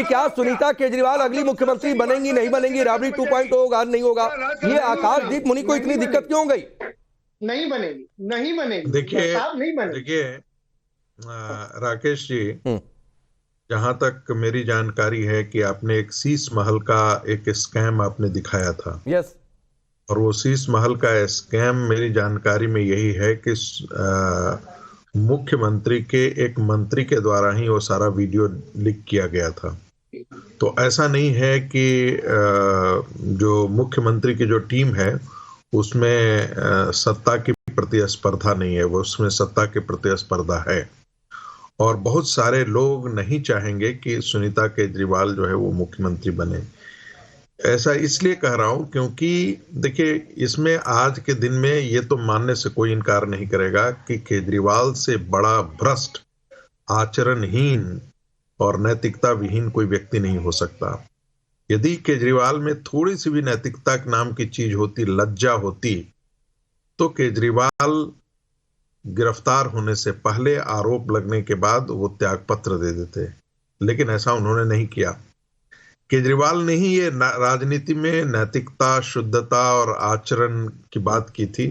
कि क्या सुनीता केजरीवाल अगली मुख्यमंत्री बनेंगी, नहीं बनेंगी, राबड़ी 2.0 होगा, नहीं होगा, ये आकाशदीप मुनि को इतनी दिक्कत क्यों हो गई? नहीं बनेगी, नहीं बनेगी। देखिए साहब नहीं बनेगी। देखिए राकेश जी, जहां तक मेरी जानकारी है कि आपने एक शीश महल का एक स्कैम आपने दिखाया था। यस। और वो शीश महल का स्कैम मेरी जानकारी में यही है कि मुख्यमंत्री के एक मंत्री के द्वारा ही वो सारा वीडियो लीक किया गया था। तो ऐसा नहीं है कि जो मुख्यमंत्री की जो टीम है उसमें सत्ता की प्रतिस्पर्धा नहीं है, वो उसमें सत्ता की प्रतिस्पर्धा है। और बहुत सारे लोग नहीं चाहेंगे कि सुनीता केजरीवाल जो है वो मुख्यमंत्री बने। ऐसा इसलिए कह रहा हूं क्योंकि देखिए, इसमें आज के दिन में ये तो मानने से कोई इनकार नहीं करेगा कि केजरीवाल से बड़ा भ्रष्ट, आचरणहीन और नैतिकता विहीन कोई व्यक्ति नहीं हो सकता। यदि केजरीवाल में थोड़ी सी भी नैतिकता के नाम की चीज होती, लज्जा होती, तो केजरीवाल गिरफ्तार होने से पहले, आरोप लगने के बाद वो त्यागपत्र दे देते, लेकिन ऐसा उन्होंने नहीं किया। केजरीवाल ने ही ये राजनीति में नैतिकता, शुद्धता और आचरण की बात की थी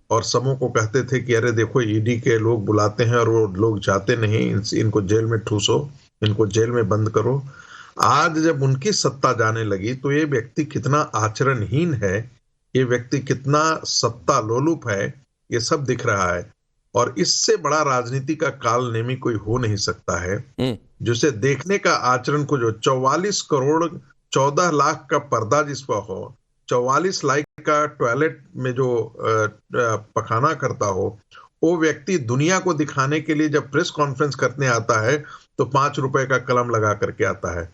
और सबों को कहते थे कि अरे देखो, ईडी के लोग बुलाते हैं और वो लोग जाते नहीं, इनको जेल में ठूसो, इनको जेल में बंद करो। आज जब उनकी सत्ता जाने लगी तो ये व्यक्ति कितना आचरणहीन है, ये व्यक्ति कितना सत्ता लोलुप है, ये सब दिख रहा है। और इससे बड़ा राजनीति का कालनेमी कोई हो नहीं सकता है, जिसे देखने का आचरण को, जो 44 करोड़ 14 लाख का पर्दा जिस पर हो, 44 लाख का टॉयलेट में जो पखाना करता हो, वो व्यक्ति दुनिया को दिखाने के लिए जब प्रेस कॉन्फ्रेंस करने आता है तो 5 रुपए का कलम लगा करके आता है।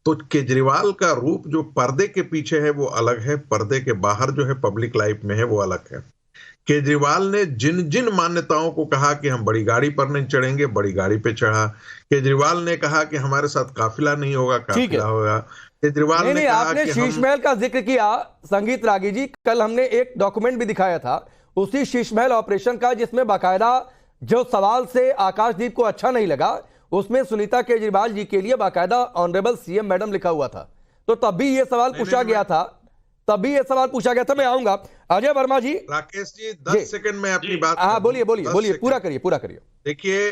तो केजरीवाल का रूप जो पर्दे के पीछे है वो अलग है, पर्दे के बाहर जो है पब्लिक लाइफ में है वो अलग है। केजरीवाल ने जिन जिन मान्यताओं को कहा कि हम बड़ी गाड़ी पर नहीं चढ़ेंगे, बड़ी गाड़ी पे चढ़ा। केजरीवाल ने कहा कि हमारे साथ काफिला नहीं होगा, काफिला होगा। केजरीवाल ने कहा आपने कि शीश महल का जिक्र किया संगीत रागी जी, कल हमने एक डॉक्यूमेंट भी दिखाया था उसी शीश महल ऑपरेशन का, जिसमें बाकायदा जो सवाल से आकाशदीप को अच्छा नहीं लगा, उसमें सुनीता केजरीवाल जी के लिए बाकायदा ऑनरेबल सीएम मैडम लिखा हुआ था। तो तब भी ये सवाल पूछा गया था, तभी ये सवाल पूछा गया था। मैं आऊंगा अजय वर्मा जी। राकेश जी 10 सेकंड में अपनी बात। हाँ बोलिए बोलिए, पूरा करिए। देखिए,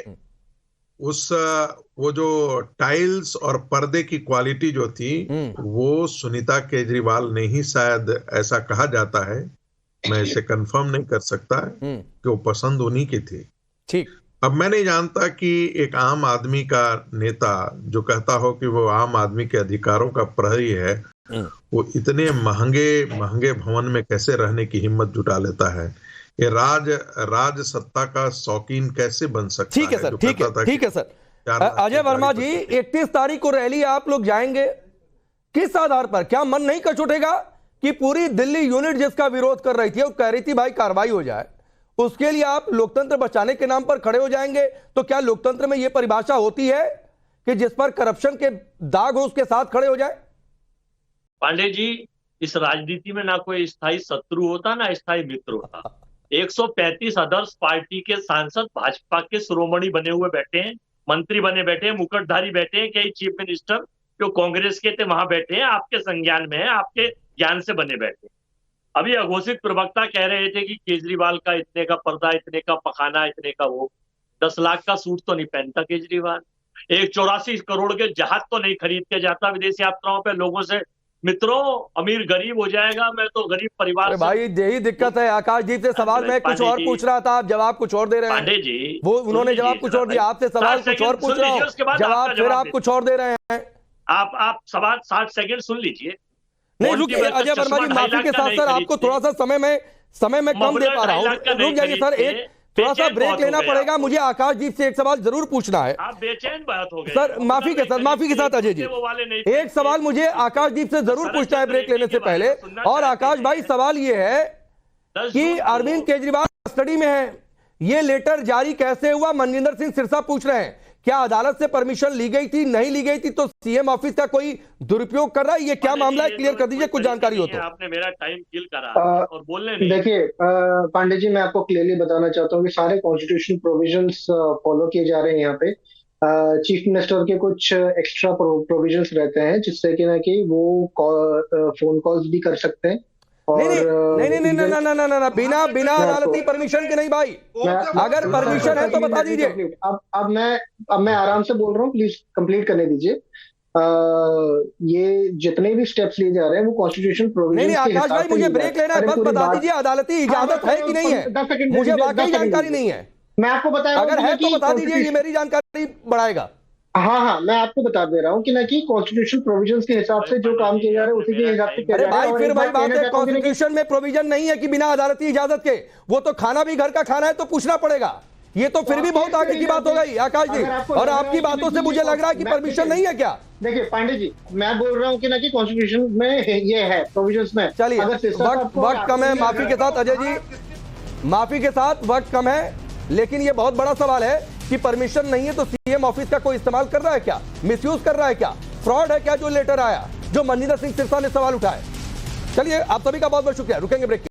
वो जो टाइल्स और पर्दे की क्वालिटी जो थी, वो सुनीता केजरीवाल ने ही, शायद ऐसा कहा जाता है, मैं इसे कंफर्म नहीं कर सकता कि वो पसंद उन्हीं की थी। ठीक। अब मैं नहीं जानता कि एक आम आदमी का नेता जो कहता हो कि वो आम आदमी के अधिकारों का प्रहरी है, वो इतने महंगे भवन में कैसे रहने की हिम्मत जुटा लेता है। ये राज सत्ता का शौकीन कैसे बन सकता है? ठीक है सर, ठीक है सर। अजय वर्मा जी, 31 तारीख को रैली आप लोग जाएंगे, किस आधार पर? क्या मन नहीं कच उठेगा कि पूरी दिल्ली यूनिट जिसका विरोध कर रही थी और कह रही थी भाई कार्रवाई हो जाए, उसके लिए आप लोकतंत्र बचाने के नाम पर खड़े हो जाएंगे? तो क्या लोकतंत्र में यह परिभाषा होती है कि जिस पर करप्शन के दाग हो उसके साथ खड़े हो जाए? पांडे जी, इस राजनीति में ना कोई स्थायी शत्रु होता ना स्थायी मित्र होता। 135 अदर्स पार्टी के सांसद भाजपा के शिरोमणि बने हुए बैठे हैं, मंत्री बने बैठे हैं, मुकुटधारी बैठे हैं, कई चीफ मिनिस्टर जो कांग्रेस के थे वहां बैठे हैं, आपके संज्ञान में है, आपके ज्ञान से बने बैठे हैं। अभी अघोषित प्रवक्ता कह रहे थे कि केजरीवाल का इतने का पर्दा, इतने का पखाना, इतने का वो। 10 लाख का सूट तो नहीं पहनता केजरीवाल, 84 करोड़ के जहाज तो नहीं खरीद के जाता विदेश यात्राओं पे लोगों से। मित्रों, अमीर गरीब हो जाएगा, मैं तो गरीब परिवार से। भाई यही दिक्कत है। आकाशदीप से सवाल मैं कुछ और पूछ रहा था, आप जवाब कुछ और दे रहे हैं। पांडे जी, वो उन्होंने जवाब कुछ और दिया, आपसे सवाल कुछ और पूछ रहा हूं, जवाब फिर आप कुछ और दे रहे हैं। आप सवाल 60 सेकंड सुन लीजिए। नहीं रुकिए अजय वर्मा जी, माफी के साथ सर आपको थोड़ा सा समय में कम दे पा रहा हूँ, रुक जाइए सर, एक थोड़ा सा ब्रेक लेना पड़ेगा। मुझे आकाशदीप से एक सवाल जरूर पूछना है। आप बेचैन बात हो गए सर, माफी के साथ अजय जी, एक सवाल मुझे आकाशदीप से जरूर पूछना है ब्रेक लेने से पहले। और आकाश भाई, सवाल ये है कि अरविंद केजरीवाल कस्टडी में है, ये लेटर जारी कैसे हुआ? मनजिंदर सिंह सिरसा पूछ रहे हैं, क्या अदालत से परमिशन ली गई थी, नहीं ली गई थी, तो सीएम ऑफिस का कोई दुरुपयोग कर रहा है? ये क्या मामला है, क्लियर कर दीजिए, कुछ जानकारी हो तो। आपने मेरा टाइम किल करा और बोलने नहीं। देखिए पांडे जी, मैं आपको क्लियरली बताना चाहता हूँ कि सारे कॉन्स्टिट्यूशन प्रोविजंस फॉलो किए जा रहे हैं यहाँ पे। चीफ मिनिस्टर के कुछ एक्स्ट्रा प्रोविजंस रहते हैं जिससे कि वो फोन कॉल्स भी कर सकते हैं। नहीं नहीं बिना अदालती परमिशन के नहीं भाई, अगर परमिशन है तो बता दीजिए। अब मैं आराम से बोल रहा हूँ, प्लीज कंप्लीट करने दीजिए। ये जितने भी स्टेप्स लिए जा रहे हैं वो कॉन्स्टिट्यूशन प्रोविजन नहीं आकाश भाई मुझे ब्रेक लेना है, बस बता दीजिए अदालती इजाजत है कि नहीं है, मुझे वाकई जानकारी नहीं है। मैं आपको बता रहा हूं, अगर है तो बता दीजिए, ये मेरी जानकारी बढ़ाएगा। हाँ मैं आपको बता दे रहा हूँ कि ना कि कॉन्स्टिट्यूशन प्रोविजंस के हिसाब से जो काम किए जा रहे हैं उसी के हिसाब से किया जा रहा है। भाई फिर भाई बात है, कॉन्स्टिट्यूशन में प्रोविजन नहीं है कि बिना अदालती इजाजत के, वो तो खाना भी घर का खाना है तो पूछना पड़ेगा। ये तो फिर भी बहुत आगे की बात हो गई आकाश जी, और आपकी बातों से मुझे लग रहा है कि परमिशन नहीं है क्या। देखिए पांडे जी, मैं बोल रहा हूँ कि ना कि कॉन्स्टिट्यूशन में ये है प्रोविजंस में। चलिए वक्त कम है, माफी के साथ अजय जी, माफी के साथ वक्त कम है, लेकिन ये बहुत बड़ा सवाल है कि परमिशन नहीं है तो सीएम ऑफिस का कोई इस्तेमाल कर रहा है क्या, मिसयूज कर रहा है क्या, फ्रॉड है क्या जो लेटर आया, जो मनिंदर सिंह सिरसा ने सवाल उठाए। चलिए आप सभी का बहुत बहुत शुक्रिया, रुकेंगे ब्रेक।